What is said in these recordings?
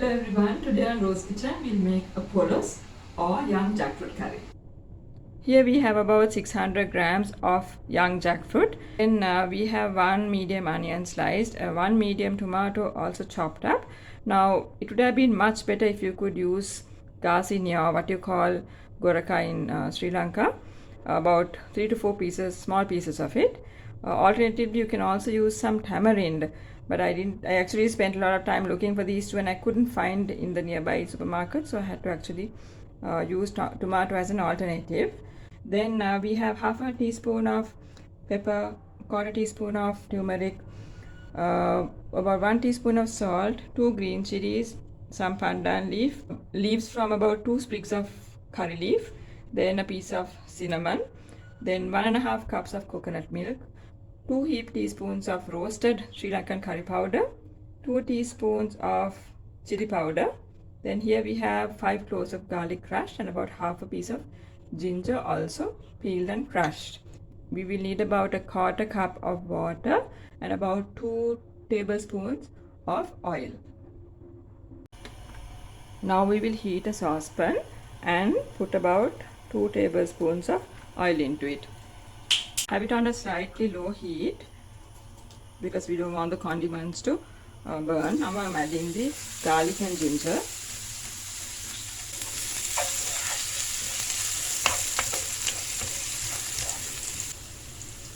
Hello everyone, today on Rose Kitchen we'll make a polos or young jackfruit curry. Here we have about 600 grams of young jackfruit. Then we have one medium onion sliced, one medium tomato also chopped up. Now it would have been much better if you could use garcinia or what you call goraka in Sri Lanka. About 3 to 4 pieces, small pieces of it. Alternatively, you can also use some tamarind, but I didn't. I actually spent a lot of time looking for these two, and I couldn't find in the nearby supermarket, so I had to actually use tomato as an alternative. Then we have half a teaspoon of pepper, quarter teaspoon of turmeric, about 1 teaspoon of salt, 2 green chilies, some pandan leaves from about 2 sprigs of curry leaf, then a piece of cinnamon, then 1.5 cups of coconut milk, 2 heaped teaspoons of roasted Sri Lankan curry powder, 2 teaspoons of chili powder. Then here we have 5 cloves of garlic crushed and about half a piece of ginger also peeled and crushed. We will need about a quarter cup of water and about 2 tablespoons of oil. Now we will heat a saucepan and put about 2 tablespoons of oil into it. Have it on a slightly low heat because we don't want the condiments to burn. Now I'm adding the garlic and ginger.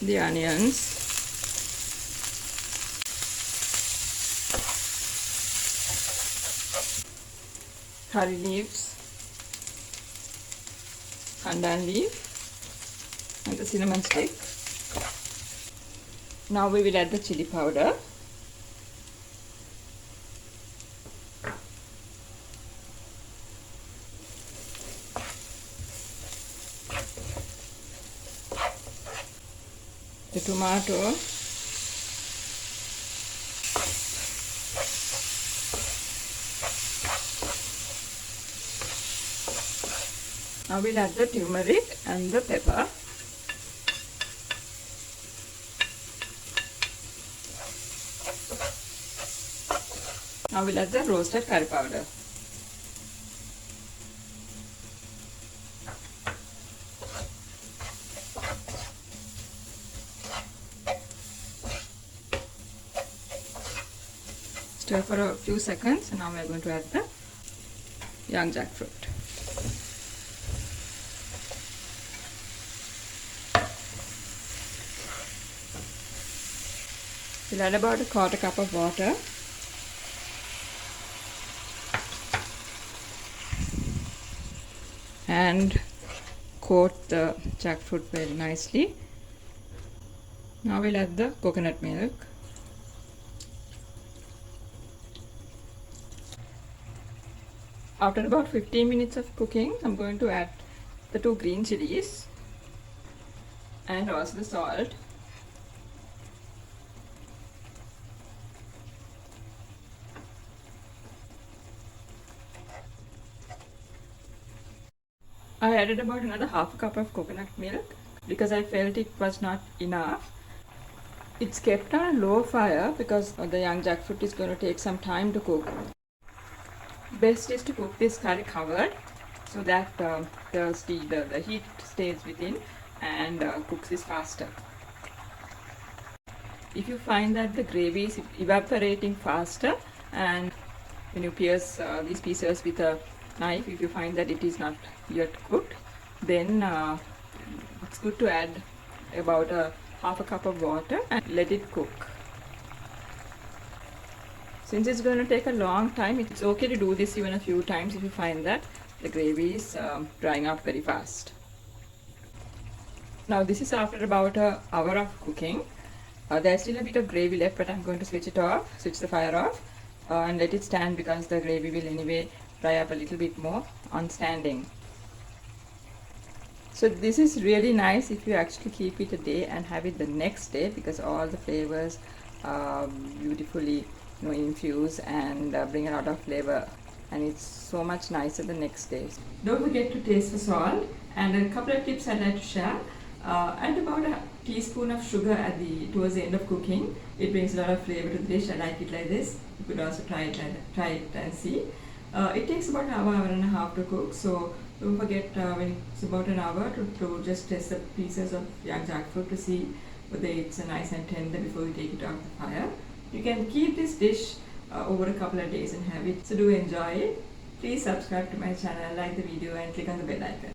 The onions, curry leaves, pandan leaf, and the cinnamon stick. Now we will add the chili powder. The tomato, now we'll add the turmeric and the pepper. Now we'll add the roasted curry powder. Stir for a few seconds, and now we are going to add the young jackfruit. We'll add about a quarter cup of water. And coat the jackfruit very nicely. Now we'll add the coconut milk. After about 15 minutes of cooking, I'm going to add the 2 green chilies and also the salt. I added about another half a cup of coconut milk because I felt it was not enough. It's kept on a low fire because the young jackfruit is going to take some time to cook. Best is to cook this curry covered so that the heat stays within and cooks this faster. If you find that the gravy is evaporating faster, and when you pierce these pieces with a knife, if you find that it is not yet cooked, then it's good to add about half a cup of water and let it cook. Since it's going to take a long time, it's okay to do this even a few times if you find that the gravy is drying up very fast. Now this is after about an hour of cooking. There's still a bit of gravy left, but I'm going to switch the fire off and let it stand because the gravy will anyway dry up a little bit more on standing. So this is really nice if you actually keep it a day and have it the next day because all the flavors beautifully infuse and bring a lot of flavor, and it's so much nicer the next day. Don't forget to taste for salt, and a couple of tips I'd like to share. Add about a teaspoon of sugar towards the end of cooking. It brings a lot of flavor to the dish. I like it like this. You could also try it and see. It takes about an hour and a half to cook, so don't forget when it's about an hour to just test the pieces of young jackfruit to see whether it's nice and tender before you take it off the fire. You can keep this dish over a couple of days and have it, so do enjoy it. Please subscribe to my channel, like the video and click on the bell icon.